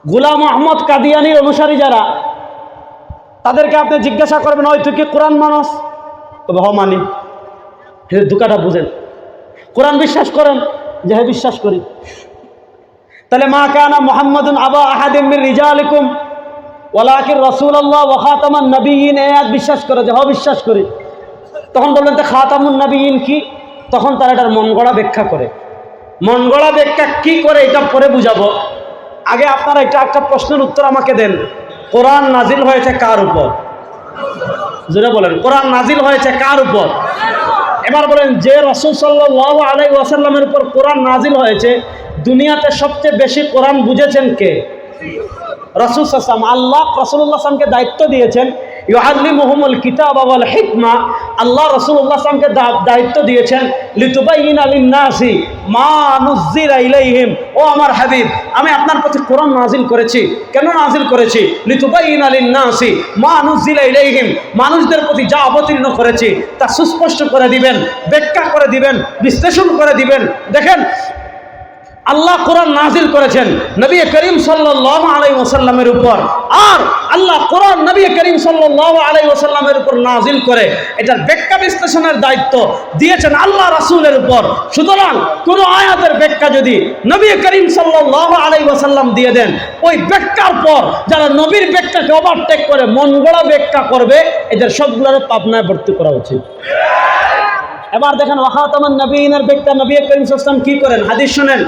গোলাম আহমদ কাদিয়ানির অনুসারী যারা, তাদেরকে আপনি জিজ্ঞাসা করবেন, ওই তুই কি কোরআন মানস? তবে হ মানি। দুঃখটা বুঝেন, কোরআন বিশ্বাস করেন? যে হ্যাঁ বিশ্বাস করি। তাহলে মা কানা মুহাম্মাদুন আবা আহাদিম মির রিজালিকুম ওয়ালাকিন রাসূলুল্লাহ ওয়া খাতামান নবিয়্যিন, এই আয়াত বিশ্বাস করে? যে হ্যাঁ বিশ্বাস করি। তখন বললেন তো খাতামুন নবিয়্যিন কি? তখন তারা এটার মন গড়া ব্যাখ্যা করে। মন গড়া ব্যাখ্যা কি করে এটা পরে বুঝাবো। আগে আপনারা একটা প্রশ্নের উত্তর আমাকে দেন। কোরআন নাজিল হয়েছে কার উপর? জোরে বলেন, কোরআন নাজিল হয়েছে কার উপর? এবার বলেন, যে রাসূল সাল্লাল্লাহু আলাইহি ওয়াসাল্লামের উপর কোরআন নাজিল হয়েছে, দুনিয়াতে সবচেয়ে বেশি কোরআন বুঝেছেন কে? রাসূল সাল্লাল্লাহু আলাইহি ওয়াসাল্লাম। আল্লাহ রাসূলুল্লাহ সাল্লামকে দায়িত্ব দিয়েছেন ইউআল্লিমুহুমুল কিতাবা ওয়াল হিকমা। আল্লাহ রাসূলুল্লাহ সাল্লামকে দায়িত্ব দিয়েছেন লিতুবাইয়িনা লিন-নাসি মা নুযিলা ইলাইহিম। ও আমার হাবিব, আমি আপনার প্রতি কোরআন নাজিল করেছি। কেন নাজিল করেছি? লিতুবাইয়িনা লিন-নাসি মা নুযিলা ইলাইহিম, মানুষদের প্রতি যা অবতীর্ণ করেছি তা সুস্পষ্ট করে দিবেন, ব্যাখ্যা করে দিবেন, বিশ্লেষণ করে দিবেন। দেখেন, আল্লাহ কোরআন নাজিল করেছেন নবী করিম সাল্লাল্লাহু আলাইহি ওয়াসাল্লামের উপর, আর আল্লাহ কোরআন নবী করিম সাল্লাল্লাহু আলাইহি ওয়াসাল্লামের উপর নাজিল করে এটার ব্যাখ্যা বিশ্লেষণের দায়িত্ব দিয়েছেন আল্লাহ রাসূলের উপর। সুতরাং কোন আয়াতের ব্যাখ্যা যদি নবী করিম সাল্লাল্লাহু আলাইহি ওয়াসাল্লাম দিয়ে দেন, ওই ব্যাখ্যার পর যারা নবীর ব্যাখ্যাকে ওভারটেক করে মন গড়া ব্যাখ্যা করবে, এদের সবগুলোর পাবনায় ভর্তি করা উচিত। এবার দেখেন, ওয়া খাতামান নবিয়্যিনের ব্যাখ্যা নবী করিম সাল্লাল্লাহু আলাইহি ওয়াসাল্লাম কি করেন? হাদিস শুনেন।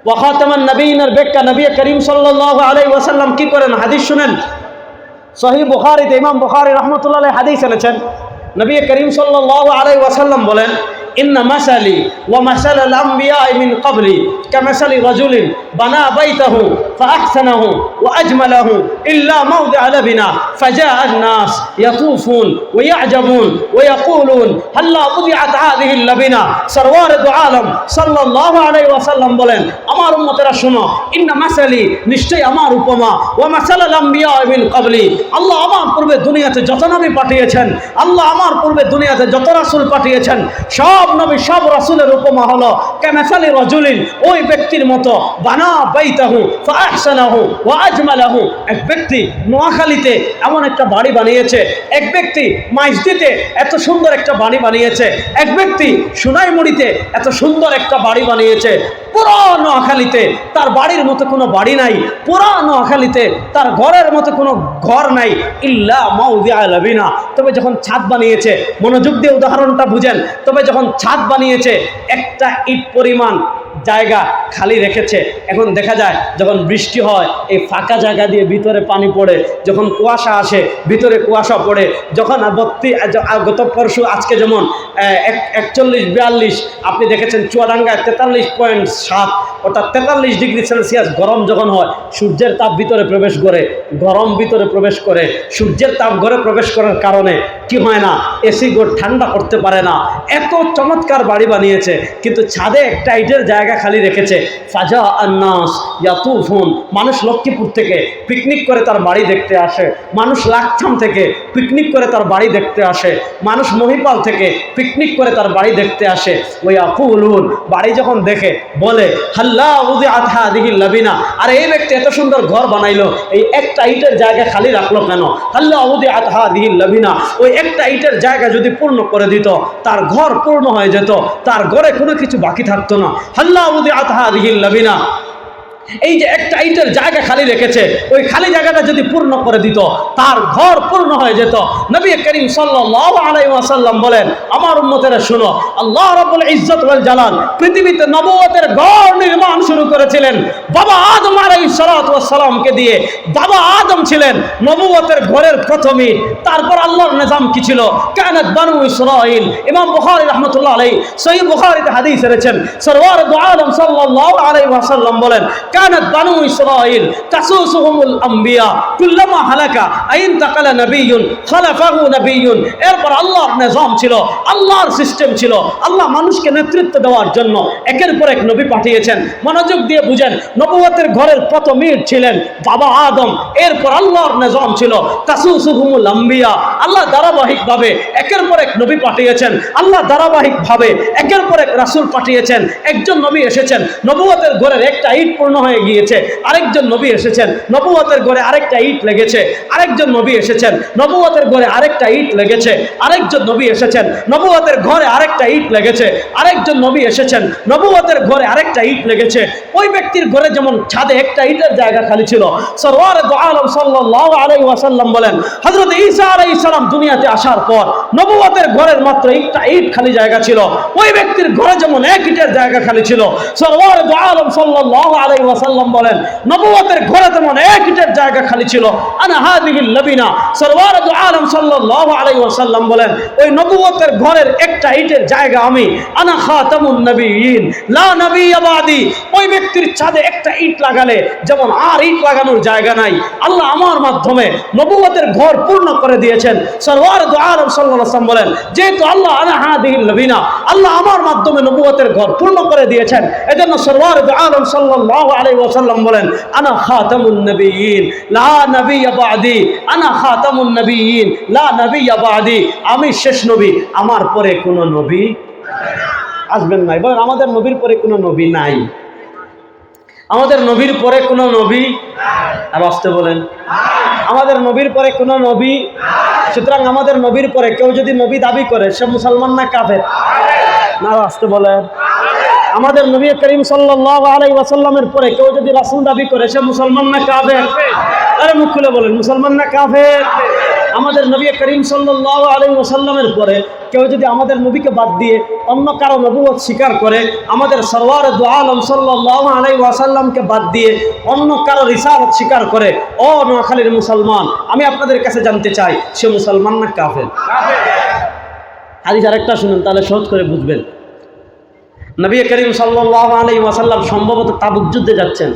ওয়া খাতামান নবিয়্যিনের ব্যাখ্যা নবী করিম সাল্লাল্লাহু আলাইহি ওয়াসাল্লাম কি করেন? হাদিস শুনেন। সহিহ বুখারীতে ইমাম বুখারী রাহমাতুল্লাহ আলাইহি হাদিস এনেছেন। নবী করিম সাল্লাল্লাহু আলাইহি ওয়াসাল্লাম বলেন, ইন্না মাসালি ওয়া মাসালাল আমবিয়া মিন ক্বাবলি কামাসালি রাজুলিন বানা বাইতাহু ফাআহসানাহু ওয়া আজমালাহু ইল্লা মাওদিআ লাবিনা ফাজাআ আন-নাস ইয়াতুফুন ওয়া ইয়া'জাবুন ওয়া ইয়াকুলুন হাল্লা উদিআত হাযিহিল লাবিনা। সরওয়ারুল আলম সাল্লাল্লাহু আলাইহি ওয়াসাল্লাম বলেন, আমার উম্মতেরা শোনো, ইন্না মাসালি, নিশ্চয়ই আমার উপমা, ওয়া মাসালাল আমবিয়া মিন ক্বাবলি, আল্লাহ আমার পূর্বে দুনিয়াতে যত নবী পাঠিয়েছেন, আল্লাহ আমার পূর্বে দুনিয়াতে যত রাসূল পাঠিয়েছেন, সব নবী সব রাসূলের উপমা হলো কামাসালি রাজুলিন, ওই ব্যক্তির মতো বানা বাইতাহু ফাআহসানাহু ওয়া আজমালাহু। এক ব্যক্তি নোয়াখালীতে এমন একটা বাড়ি বানিয়েছে, এক ব্যক্তি মাইজদিতে এত সুন্দর একটা বাড়ি বানিয়েছে, এক ব্যক্তি সোনাইমুড়িতে এত সুন্দর একটা বাড়ি বানিয়েছে। পুরো নোয়াখালীতে তার বাড়ির মতো কোনো বাড়ি নাই, পুরো নোয়াখালীতে তার ঘরের মতো কোনো ঘর নাই, ইল্লা মাওদিআ লাবিনা। তবে যখন ছাদ বানিয়েছে, মনোযোগ দিয়ে উদাহরণটা বুঝেন, তবে যখন ছাদ বানিয়েছে একটা ইট পরিমাণ জায়গা খালি রেখেছে। এখন দেখা যায় যখন বৃষ্টি হয়, এই ফাঁকা জায়গা দিয়ে ভিতরে পানি পড়ে, যখন কুয়াশা আসে ভিতরে কুয়াশা পড়ে, যখন গত পরশু আজকে যেমন 41-42 আপনি দেখেছেন চুয়াডাঙ্গায় 43.7, অর্থাৎ 43 ডিগ্রি সেলসিয়াস গরম যখন হয়, সূর্যের তাপ ভিতরে প্রবেশ করে, গরম ভিতরে প্রবেশ করে, সূর্যের তাপ ঘরে প্রবেশ করার কারণে কি হয় না, এসি ঘর ঠান্ডা করতে পারে না। এত চমৎকার বাড়ি বানিয়েছে, কিন্তু ছাদে একটা ইটের জায়গা খালি রেখেছে। ফাজা আন্নাস ইয়াতুফুন, মানুষ লক্ষ্মীপুর থেকে পিকনিক করে তার বাড়ি দেখতে আসে, মানুষ লাকছাম থেকে পিকনিক করে তার বাড়ি দেখতে আসে, মানুষ মহিপাল থেকে পিকনিক করে তার বাড়ি দেখতে আসে। ওয়া ইয়াকুলুন, বাড়ি যখন দেখে বলে হাল্লা উদিআত হাযিহিল লাবিনা, আর এই ব্যক্তি এত সুন্দর ঘর বানাইলো, এই একটা ইটের জায়গা খালি রাখলো কেন? হাল্লা উদিআত হাযিহিল লাবিনা, ওই একটা ইটের জায়গা যদি পূর্ণ করে দিত, তার ঘর পূর্ণ হয়ে যেত, তার ঘরে কোনো কিছু বাকি থাকতো না। হাল্লা উদিআত হাযিহিল লাবিনা, এই যে একটা ইটের জায়গা খালি রেখেছে, ওই খালি জায়গাটা যদি পূর্ণ করে দিত, তার ঘর পূর্ণ হয়ে যেত। নবী করিম সাল্লাল্লাহু আলাইহি ওয়াসাল্লাম বলেন, আমার উম্মতেরা শুনো, আল্লাহ রাব্বুল ইজ্জত ওয়াল জালাল পৃথিবীতে নবুয়তের ঘর নির্মাণ শুরু করেছিলেন বাবা আদম আলাইহিস সালাতু ওয়াস সালামকে দিয়ে। বাবা আদম ছিলেন নবুয়তের ঘরের প্রথম ইট। তারপর আল্লাহর নিজাম কি ছিল? কানাত বানু ইসরাঈল। ইমাম বুখারী রাহমাতুল্লাহ আলাইহি সহিহ বুখারীতে হাদিস এনেছেন, সরওয়ারুল আলম সাল্লাল্লাহু আলাইহি ওয়াসাল্লাম বলেন, কানাত বানু ইসরাঈল তাসুসুহুমুল আমবিয়া কুল্লামা হালাকা আইন তাকালা নবিয়্যুন খালাফাহু নবিয়্যুন। এরপর আল্লাহর নিজাম ছিল, আল্লাহর সিস্টেম ছিল, আল্লাহ মানুষকে নেতৃত্ব দেওয়ার জন্য একের পর এক নবী পাঠিয়েছেন। মনোযোগ দিয়ে বুঝেন, নবুয়তের ঘরের প্রথম ইট ছিলেন বাবা আদম। এরপর আল্লাহর নিজাম ছিল তাসুসুহুমুল আমবিয়া, আল্লাহ ধারাবাহিকভাবে একের পর এক নবী পাঠিয়েছেন, আল্লাহ ধারাবাহিকভাবে একের পর এক রাসূল পাঠিয়েছেন। একজন নবী এসেছেন, নবুয়তের ঘরের একটা ইট পূর্ণ হয়ে গিয়েছে, আরেকজন নবী এসেছেন, নবুয়তের ঘরে আরেকটা ইট লেগেছে, আরেকজন নবী এসেছেন, নবুয়তের ঘরে আরেকটা ইট লেগেছে, আরেকজন নবী এসেছেন, নবুয়তের ঘরে আরেকটা ইট লেগেছে, আরেকজন নবী এসেছেন, নবুয়তের ঘরে আরেকটা ইট লেগেছে। ওই ব্যক্তির ঘরে যেমন ছাদে একটা ইটের জায়গা খালি ছিল, সরওয়ারে দু আলম সাল্লাল্লাহু আলাইহি ওয়াসাল্লাম বলেন, হযরত ঈসা আলাইহিস সালাম দুনিয়াতে আসার পর নবুয়তের ঘরের মাত্র একটা ইট খালি জায়গা ছিল। ওই ব্যক্তির ঘরে যেমন এক ইটের জায়গা খালি ছিল, সরওয়ারে দু আলম সাল্লাল্লাহু আলাইহি ওয়াসাল্লাম বলেন, নবুয়তের ঘরে যেমন এক ইটের জায়গা খালি ছিল, আনা হাযিহিল লাবিনা, সরওয়ারে দু আলম সাল্লাল্লাহু আলাইহি ওয়াসাল্লাম বলেন, ওই নবুয়তের ঘরের একটা ইটের জায়গা আমি, আনা খাতামুন নবিয়্যিন লা নাবিয়্যা বাদি। ওই ব্যক্তির ছাদে একটা ইট লাগালে যেমন আর ইট লাগানোর জায়গা নাই, আল্লাহ আমার মাধ্যমে নবুয়তের ঘর পূর্ণ করে দিয়েছেন। সরওয়ারে দু আলম সাল্লাল্লাহু আলাইহি ওয়াসাল্লাম বলেন, যেহেতু আল্লাহ আনা হাযিহিল লাবিনা, আল্লাহ আমার মাধ্যমে নবুয়তের ঘর পূর্ণ করে দিয়েছেন, এজন্য সরওয়ারে দু আলম সাল্লাল্লাহু আলাইহি ওয়াসাল্লাম বলেন, আনা খাতামুন নবিয়্যিন লা নাবিয়্যা বাদি, আনা খাতামুন নবিয়্যিন লা নাবিয়্যা বাদি। আমি শেষ নবী, আমার পরে কোনো নবী আসবেন নাই। বলেন আমাদের নবীর পরে কোনো নবী নাই, আমাদের নবীর পরে কোনো নবী, আর আসতে বলেন আমাদের নবীর পরে কোনো নবী। সুতরাং আমাদের নবীর পরে কেউ যদি নবী দাবি করে সে মুসলমান না কাফের? না, আসতে বলেন। আমাদের নবী করিম সাল্লাল্লাহু আলাইহি ওয়াসাল্লামের পরে কেউ যদি রাসূল দাবি করে সে মুসলমান না কাফের? আরে মুখ খুলে বলেন, মুসলমান না কাফের? আমাদের নবী করিম সাল্লাল্লাহু আলাইহি ওয়াসাল্লামের পরে কেউ যদি আমাদের নবীকে বাদ দিয়ে অন্য কারো নবুয়ত স্বীকার করে, আমাদের সরওয়ারে দু আলম সাল্লাল্লাহু আলাইহি ওয়াসাল্লামকে বাদ দিয়ে অন্য কারো রিসালাত স্বীকার করে, ও নোয়াখালীর মুসলমান, আমি আপনাদের কাছে জানতে চাই সে মুসলমান না কাফের? হাদিস আরেকটা শুনুন, তাহলে সহজ করে বুঝবেন। নবী করিম সাল্লাল্লাহু আলাইহি ওয়াসাল্লাম সম্ভবত তাবুক যুদ্ধে যাচ্ছেন।